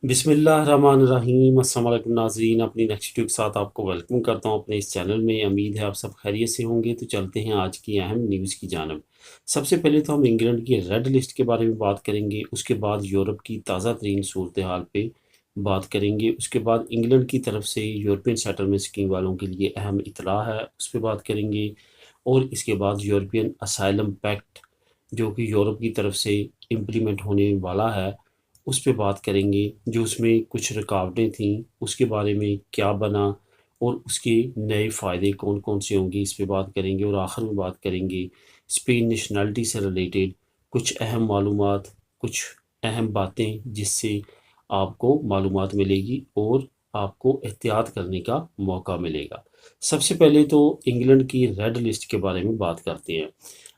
بسم اللہ الرحمن الرحیم۔ السلام علیکم ناظرین، اپنی نیکسٹ ویڈیو کے ساتھ آپ کو ویلکم کرتا ہوں اپنے اس چینل میں۔ امید ہے آپ سب خیریت سے ہوں گے۔ تو چلتے ہیں آج کی اہم نیوز کی جانب۔ سب سے پہلے تو ہم انگلینڈ کی ریڈ لسٹ کے بارے میں بات کریں گے، اس کے بعد یورپ کی تازہ ترین صورتحال پہ بات کریں گے، اس کے بعد انگلینڈ کی طرف سے یورپین سیٹلمنٹ اسکیم والوں کے لیے اہم اطلاع ہے اس پہ بات کریں گے، اور اس کے بعد یورپین اسائلم پیکٹ جو کہ یورپ کی طرف سے امپلیمنٹ ہونے والا ہے اس پہ بات کریں گے، جو اس میں کچھ رکاوٹیں تھیں اس کے بارے میں کیا بنا اور اس کے نئے فائدے کون کون سے ہوں گے اس پہ بات کریں گے، اور آخر میں بات کریں گے اسپین نیشنلٹی سے ریلیٹڈ کچھ اہم معلومات، کچھ اہم باتیں جس سے آپ کو معلومات ملے گی اور آپ کو احتیاط کرنے کا موقع ملے گا۔ سب سے پہلے تو انگلینڈ کی ریڈ لسٹ کے بارے میں بات کرتے ہیں۔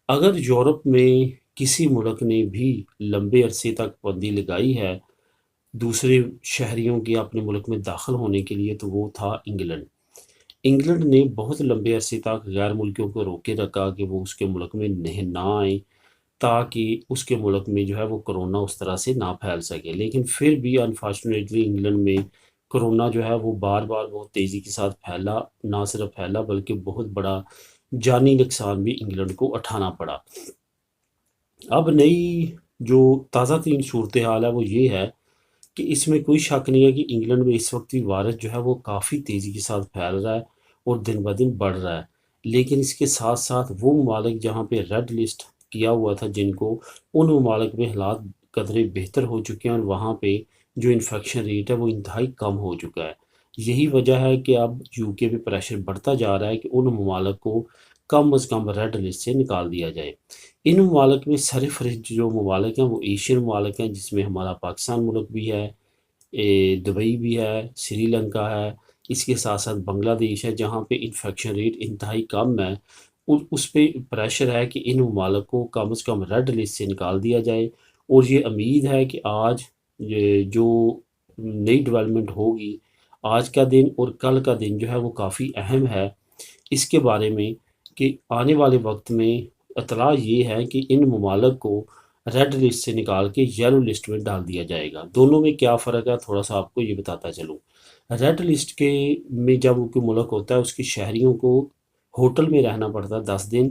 اگر یورپ میں کسی ملک نے بھی لمبے عرصے تک پابندی لگائی ہے دوسرے شہریوں کے اپنے ملک میں داخل ہونے کے لیے، تو وہ تھا انگلینڈ۔ انگلینڈ نے بہت لمبے عرصے تک غیر ملکیوں کو روکے رکھا کہ وہ اس کے ملک میں نہ آئیں، تاکہ اس کے ملک میں جو ہے وہ کرونا اس طرح سے نہ پھیل سکے، لیکن پھر بھی انفارچونیٹلی انگلینڈ میں کرونا جو ہے وہ بار بار بہت تیزی کے ساتھ پھیلا، نہ صرف پھیلا بلکہ بہت بڑا جانی نقصان بھی انگلینڈ کو اٹھانا پڑا۔ اب نئی جو تازہ ترین صورتحال ہے وہ یہ ہے کہ اس میں کوئی شک نہیں ہے کہ انگلینڈ میں اس وقت بھی وائرس جو ہے وہ کافی تیزی کے ساتھ پھیل رہا ہے اور دن بہ دن بڑھ رہا ہے، لیکن اس کے ساتھ ساتھ وہ ممالک جہاں پہ ریڈ لسٹ کیا ہوا تھا جن کو، ان ممالک میں حالات قدرے بہتر ہو چکے ہیں، اور وہاں پہ جو انفیکشن ریٹ ہے وہ انتہائی کم ہو چکا ہے۔ یہی وجہ ہے کہ اب یو کے پہ پریشر بڑھتا جا رہا ہے کہ ان ممالک کو کم از کم ریڈ لسٹ سے نکال دیا جائے۔ ان ممالک میں سرفہرست جو ممالک ہیں وہ ایشین ممالک ہیں، جس میں ہمارا پاکستان ملک بھی ہے، دبئی بھی ہے، سری لنکا ہے، اس کے ساتھ ساتھ بنگلہ دیش ہے جہاں پہ انفیکشن ریٹ انتہائی کم ہے۔ اس پہ پریشر ہے کہ ان ممالک کو کم از کم ریڈ لسٹ سے نکال دیا جائے، اور یہ امید ہے کہ آج یہ جو نئی ڈیولپمنٹ ہوگی، آج کا دن اور کل کا دن جو ہے وہ کافی اہم ہے اس کے بارے میں، کہ آنے والے وقت میں اطلاع یہ ہے کہ ان ممالک کو ریڈ لسٹ سے نکال کے یلو لسٹ میں ڈال دیا جائے گا۔ دونوں میں کیا فرق ہے تھوڑا سا آپ کو یہ بتاتا چلوں۔ ریڈ لسٹ کے میں جب کوئی ملک ہوتا ہے اس کے شہریوں کو ہوٹل میں رہنا پڑتا ہے 10 دن،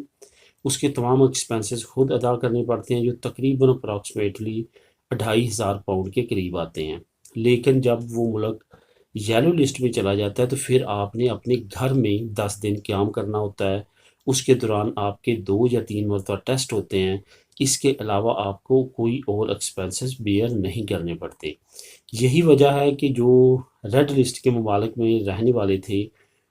اس کے تمام ایکسپینسز خود ادا کرنے پڑتے ہیں، جو تقریباً اپراکسیمیٹلی 2500 پاؤنڈ کے قریب آتے ہیں۔ لیکن جب وہ ملک یلو لسٹ میں چلا جاتا ہے تو پھر آپ نے اپنے گھر میں 10 دن قیام کرنا ہوتا ہے، اس کے دوران آپ کے 2 یا 3 مرتبہ ٹیسٹ ہوتے ہیں، اس کے علاوہ آپ کو کوئی اور ایکسپینسز بیئر نہیں کرنے پڑتے۔ یہی وجہ ہے کہ جو ریڈ لسٹ کے ممالک میں رہنے والے تھے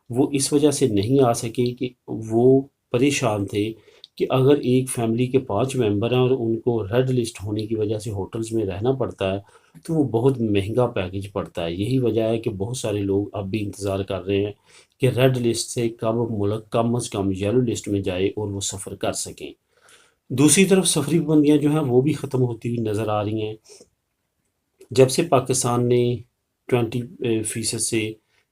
وہ اس وجہ سے نہیں آ سکے کہ وہ پریشان تھے کہ اگر ایک فیملی کے 5 ممبر ہیں اور ان کو ریڈ لسٹ ہونے کی وجہ سے ہوٹلز میں رہنا پڑتا ہے تو وہ بہت مہنگا پیکج پڑتا ہے۔ یہی وجہ ہے کہ بہت سارے لوگ اب بھی انتظار کر رہے ہیں کہ ریڈ لسٹ سے کب ملک کم از کم یلو لسٹ میں جائے اور وہ سفر کر سکیں۔ دوسری طرف سفری پابندیاں جو ہیں وہ بھی ختم ہوتی ہوئی نظر آ رہی ہیں۔ جب سے پاکستان نے 20% سے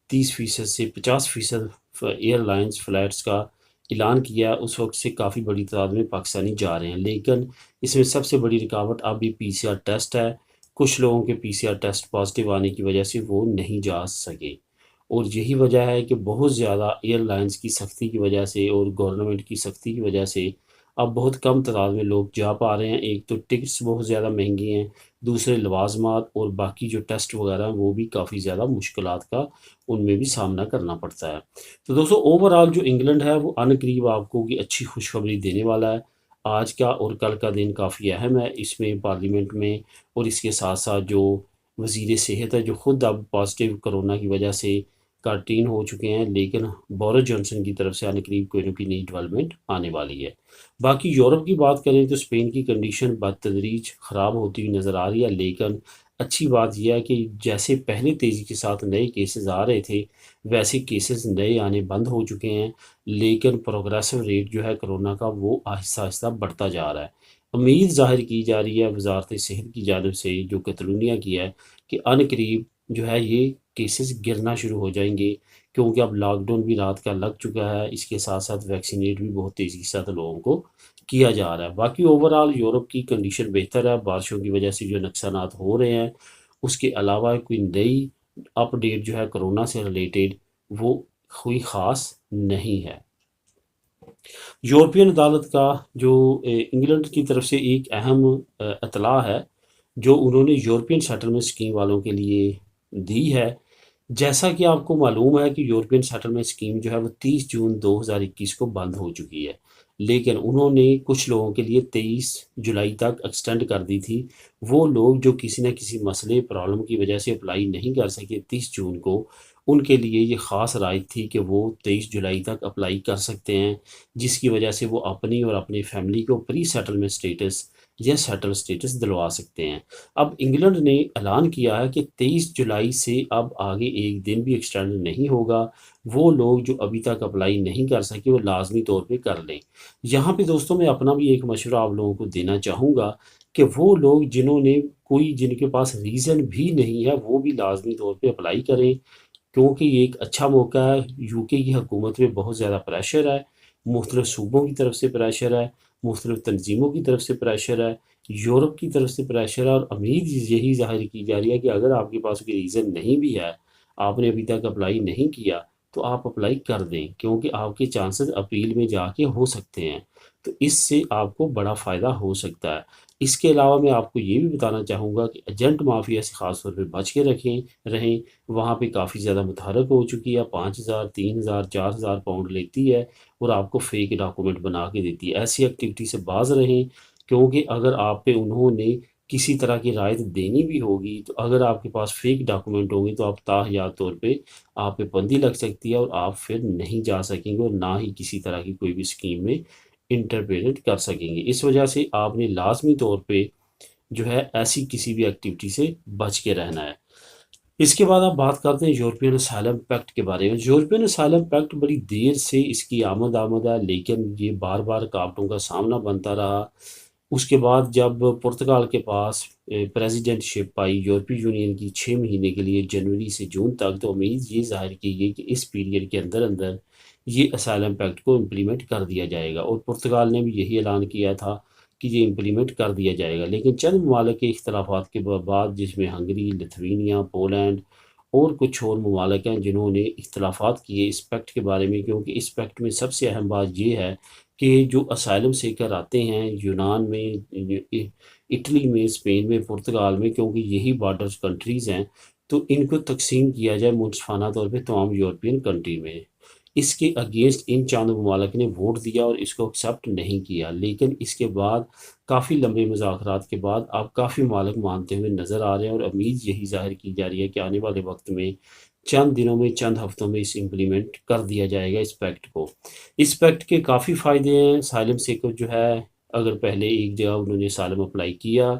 30% سے 50% ایئر لائنز فلائٹس کا اعلان کیا، اس وقت سے کافی بڑی تعداد میں پاکستانی جا رہے ہیں، لیکن اس میں سب سے بڑی رکاوٹ اب بھی PCR ٹیسٹ ہے۔ کچھ لوگوں کے PCR ٹیسٹ پازیٹیو آنے کی وجہ سے وہ نہیں جا سکے، اور یہی وجہ ہے کہ بہت زیادہ ایئر لائنز کی سختی کی وجہ سے اور گورنمنٹ کی سختی کی وجہ سے اب بہت کم تعداد میں لوگ جا پا رہے ہیں۔ ایک تو ٹکٹس بہت زیادہ مہنگی ہیں، دوسرے لوازمات اور باقی جو ٹیسٹ وغیرہ ہیں وہ بھی کافی زیادہ مشکلات کا ان میں بھی سامنا کرنا پڑتا ہے۔ تو دوستو اوورآل جو انگلینڈ ہے وہ ان قریب آپ کو کہ اچھی خوشخبری دینے والا ہے۔ آج کا اور کل کا دن کافی اہم ہے، اس میں پارلیمنٹ میں اور اس کے ساتھ ساتھ جو وزیر صحت ہے جو خود اب پازیٹیو کرونا کی وجہ سے کارٹین ہو چکے ہیں، لیکن بورس جانسن کی طرف سے عنقریب کوئی نہ کوئی نئی ڈیولپمنٹ آنے والی ہے۔ باقی یورپ کی بات کریں تو اسپین کی کنڈیشن بتدریج خراب ہوتی ہوئی نظر آ رہی ہے، لیکن اچھی بات یہ ہے کہ جیسے پہلے تیزی کے ساتھ نئے کیسز آ رہے تھے ویسے کیسز نئے آنے بند ہو چکے ہیں، لیکن پروگریسو ریٹ جو ہے کرونا کا وہ آہستہ آہستہ بڑھتا جا رہا ہے۔ امید ظاہر کی جا رہی ہے وزارت صحت کی جانب سے جو کیٹالونیا کی ہے کہ ان قریب جو ہے یہ کیسز گرنا شروع ہو جائیں گے، کیونکہ اب لاک ڈاؤن بھی رات کا لگ چکا ہے، اس کے ساتھ ساتھ ویکسینیٹ بھی بہت تیزی کے ساتھ لوگوں کو کیا جا رہا ہے۔ باقی اوورآل یورپ کی کنڈیشن بہتر ہے، بارشوں کی وجہ سے جو نقصانات ہو رہے ہیں اس کے علاوہ کوئی نئی اپ ڈیٹ جو ہے کرونا سے ریلیٹڈ وہ کوئی خاص نہیں ہے۔ یورپین عدالت کا جو انگلینڈ کی طرف سے ایک اہم اطلاع ہے جو انہوں نے یورپین سیٹلمنٹ اسکیم والوں کے لیے دی ہے۔ جیسا کہ آپ کو معلوم ہے کہ یورپین سیٹلمنٹ اسکیم جو ہے وہ 30 جون 2021 کو بند ہو چکی ہے، لیکن انہوں نے کچھ لوگوں کے لیے 23 جولائی تک ایکسٹینڈ کر دی تھی۔ وہ لوگ جو کسی نہ کسی مسئلے پرابلم کی وجہ سے اپلائی نہیں کر سکے 30 جون کو، ان کے لیے یہ خاص رائٹ تھی کہ وہ 23 جولائی تک اپلائی کر سکتے ہیں، جس کی وجہ سے وہ اپنی اور اپنی فیملی کو پری سیٹلمنٹ سٹیٹس یا سیٹل سٹیٹس دلوا سکتے ہیں۔ اب انگلینڈ نے اعلان کیا ہے کہ 23 جولائی سے اب آگے ایک دن بھی ایکسٹینڈ نہیں ہوگا۔ وہ لوگ جو ابھی تک اپلائی نہیں کر سکے وہ لازمی طور پہ کر لیں۔ یہاں پہ دوستوں میں اپنا بھی ایک مشورہ آپ لوگوں کو دینا چاہوں گا کہ وہ لوگ جن کے پاس ریزن بھی نہیں ہے وہ بھی لازمی طور پہ اپلائی کریں، کیونکہ یہ ایک اچھا موقع ہے۔ یو کے کی حکومت میں بہت زیادہ پریشر ہے، مختلف صوبوں کی طرف سے پریشر ہے، مختلف تنظیموں کی طرف سے پریشر ہے، یورپ کی طرف سے پریشر ہے، اور امید یہی ظاہر کی جا رہی ہے کہ اگر آپ کے پاس کوئی ریزن نہیں بھی ہے، آپ نے ابھی تک اپلائی نہیں کیا، تو آپ اپلائی کر دیں، کیونکہ آپ کے چانسز اپیل میں جا کے ہو سکتے ہیں، تو اس سے آپ کو بڑا فائدہ ہو سکتا ہے۔ اس کے علاوہ میں آپ کو یہ بھی بتانا چاہوں گا کہ ایجنٹ مافیا سے خاص طور پہ بچ کے رہیں۔ وہاں پہ کافی زیادہ متحرک ہو چکی ہے، 5,000 3,000 4,000 پاؤنڈ لیتی ہے اور آپ کو فیک ڈاکومنٹ بنا کے دیتی ہے۔ ایسی ایکٹیویٹی سے باز رہیں، کیونکہ اگر آپ پہ انہوں نے کسی طرح کی رعایت دینی بھی ہوگی، تو اگر آپ کے پاس فیک ڈاکومنٹ ہوں گے تو آپ تاحیات طور پہ آپ پہ بندی لگ سکتی ہے اور آپ پھر نہیں جا سکیں گے اور نہ ہی کسی طرح کی کوئی بھی اسکیم میں انٹرپریٹ کر سکیں گے۔ اس وجہ سے آپ نے لازمی طور پہ جو ہے ایسی کسی بھی ایکٹیویٹی سے بچ کے رہنا ہے۔ اس کے بعد آپ بات کرتے ہیں یورپین اسائلم پیکٹ کے بارے میں۔ یورپین اسائلم پیکٹ بڑی دیر سے اس کی آمد ہے، لیکن یہ بار بار رکاوٹوں کا سامنا بنتا رہا۔ اس کے بعد جب پرتگال کے پاس پریزیڈنٹ شپ آئی یورپی یونین کی 6 مہینے کے لیے جنوری سے جون تک، تو امید یہ ظاہر کی گئی کہ اس پیریڈ کے اندر اندر یہ اسائلم پیکٹ کو امپلیمنٹ کر دیا جائے گا، اور پرتگال نے بھی یہی اعلان کیا تھا کہ یہ امپلیمنٹ کر دیا جائے گا۔ لیکن چند ممالک کے اختلافات کے بعد، جس میں ہنگری، لتھوینیا، پولینڈ اور کچھ اور ممالک ہیں جنہوں نے اختلافات کیے اس پیکٹ کے بارے میں، کیونکہ اس پیکٹ میں سب سے اہم بات یہ ہے کہ جو اسائلم سیکر آتے ہیں یونان میں، اٹلی میں، اسپین میں، پرتگال میں، کیونکہ یہی بارڈر کنٹریز ہیں، تو ان کو تقسیم کیا جائے منصفانہ طور پہ تمام یورپین کنٹری میں۔ اس کے اگینسٹ ان چند ممالک نے ووٹ دیا اور اس کو ایکسیپٹ نہیں کیا، لیکن اس کے بعد کافی لمبے مذاکرات کے بعد اب کافی ممالک مانتے ہوئے نظر آ رہے ہیں، اور امید یہی ظاہر کی جا رہی ہے کہ آنے والے وقت میں چند دنوں میں، چند ہفتوں میں اس امپلیمنٹ کر دیا جائے گا اس پیکٹ کو۔ اس پیکٹ کے کافی فائدے ہیں۔ سائلم سیکر جو ہے، اگر پہلے ایک جگہ انہوں نے سالم اپلائی کیا،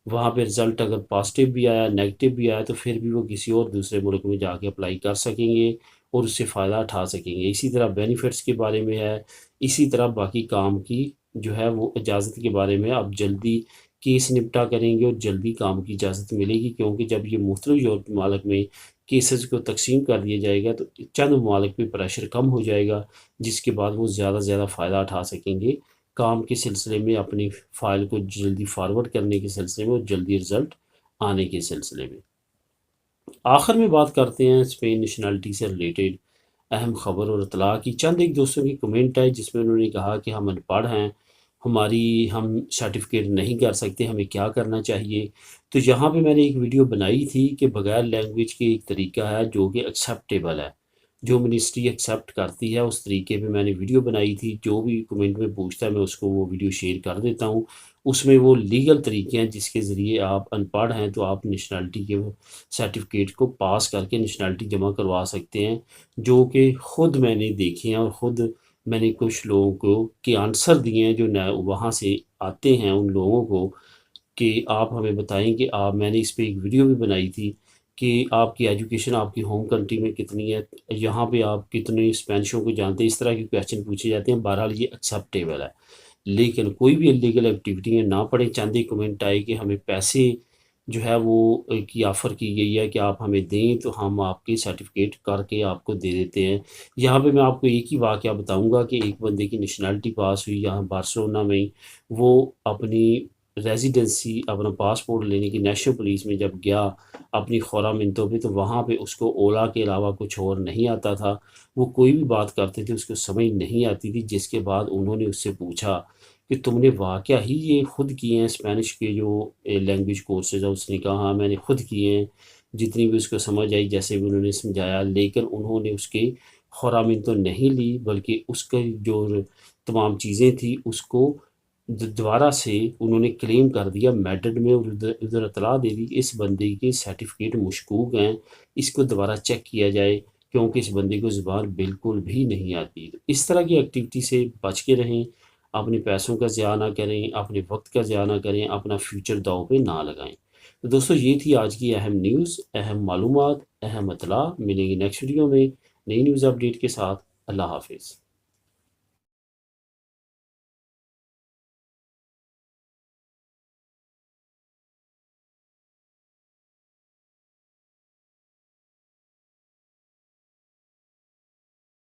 وہاں پہ رزلٹ اگر پازیٹیو بھی آیا، نیگیٹو بھی آیا، تو پھر بھی وہ کسی اور دوسرے ملک میں جا کے اپلائی کر سکیں گے اور اس سے فائدہ اٹھا سکیں گے۔ اسی طرح بینیفٹس کے بارے میں ہے، اسی طرح باقی کام کی جو ہے وہ اجازت کے بارے میں اب جلدی کیس نپٹا کریں گے اور جلدی کام کی اجازت ملے گی، کیونکہ جب یہ مختلف یورپی ممالک میں کیسز کو تقسیم کر دیا جائے گا تو چند ممالک پہ پریشر کم ہو جائے گا، جس کے بعد وہ زیادہ سے زیادہ فائدہ اٹھا سکیں گے کام کے سلسلے میں، اپنی فائل کو جلدی فارورڈ کرنے کے سلسلے میں اور جلدی رزلٹ آنے کے سلسلے میں۔ آخر میں بات کرتے ہیں اسپین نیشنلٹی سے ریلیٹڈ اہم خبر اور اطلاع کی۔ چند ایک دوستوں کی کمنٹ ہے جس میں انہوں نے کہا کہ ہم ان پڑھ ہیں، ہم سرٹیفکیٹ نہیں کر سکتے، ہمیں کیا کرنا چاہیے۔ تو یہاں پہ میں نے ایک ویڈیو بنائی تھی کہ بغیر لینگویج کے ایک طریقہ ہے جو کہ ایکسیپٹیبل ہے، جو منسٹری ایکسیپٹ کرتی ہے، اس طریقے پہ میں نے ویڈیو بنائی تھی۔ جو بھی کمنٹ میں پوچھتا ہے میں اس کو وہ ویڈیو شیئر کر دیتا ہوں۔ اس میں وہ لیگل طریقے ہیں جس کے ذریعے آپ ان پڑھ ہیں تو آپ نیشنلٹی کے سرٹیفکیٹ کو پاس کر کے نیشنلٹی جمع کروا سکتے ہیں، جو کہ خود میں نے دیکھے ہیں، اور خود میں نے کچھ لوگوں کو کے آنسر دیے ہیں جو وہاں سے آتے ہیں ان لوگوں کو، کہ آپ ہمیں بتائیں کہ میں نے اس پہ ایک ویڈیو بھی بنائی تھی کہ آپ کی ایجوکیشن آپ کی ہوم کنٹری میں کتنی ہے، یہاں پہ آپ کتنے اسپینشوں کو جانتے ہیں، اس طرح کے کویشچن پوچھے جاتے ہیں۔ بہرحال یہ ایکسیپٹیبل ہے، لیکن کوئی بھی انلیگل ایکٹیویٹی میں نہ پڑے۔ چند ایک کمنٹ آئے کہ ہمیں پیسے جو ہے وہ کی آفر کی گئی ہے کہ آپ ہمیں دیں تو ہم آپ کی سرٹیفکیٹ کر کے آپ کو دے دیتے ہیں۔ یہاں پہ میں آپ کو ایک ہی واقعہ بتاؤں گا کہ ایک بندے کی نیشنلٹی پاس ہوئی یہاں بارسلونا میں، وہ اپنی ریزیڈنسی اپنا پاسپورٹ لینے کی نیشنل پولیس میں جب گیا اپنی خورا منتوں پہ، تو وہاں پہ اس کو اولا کے علاوہ کچھ اور نہیں آتا تھا، وہ کوئی بھی بات کرتے تھے اس کو سمجھ نہیں آتی تھی، جس کے بعد انہوں نے اس سے پوچھا کہ تم نے واقعہ ہی یہ خود کیے ہیں اسپینش کے جو لینگویج کورسز ہے؟ اس نے کہا ہاں میں نے خود کیے ہیں، جتنی بھی اس کو سمجھ آئی جیسے بھی انہوں نے سمجھایا، لیکن انہوں نے اس کے خرامین تو نہیں لی، بلکہ اس کا جو تمام چیزیں تھیں اس کو دوبارہ سے انہوں نے کلیم کر دیا میڈرڈ میں، اور ادھر اطلاع دے دی کہ اس بندے کے سرٹیفکیٹ مشکوک ہیں، اس کو دوبارہ چیک کیا جائے، کیونکہ اس بندے کو زبان بالکل بھی نہیں آتی۔ تو اس طرح کی ایکٹیویٹی سے بچ کے رہیں، اپنے پیسوں کا ضیاع نہ کریں، اپنے وقت کا ضیاع نہ کریں، اپنا فیوچر داؤ پہ نہ لگائیں۔ تو دوستو یہ تھی آج کی اہم نیوز، اہم معلومات، اہم اطلاع۔ ملیں گے نیکسٹ ویڈیو میں نئی نیوز اپڈیٹ کے ساتھ۔ اللہ حافظ۔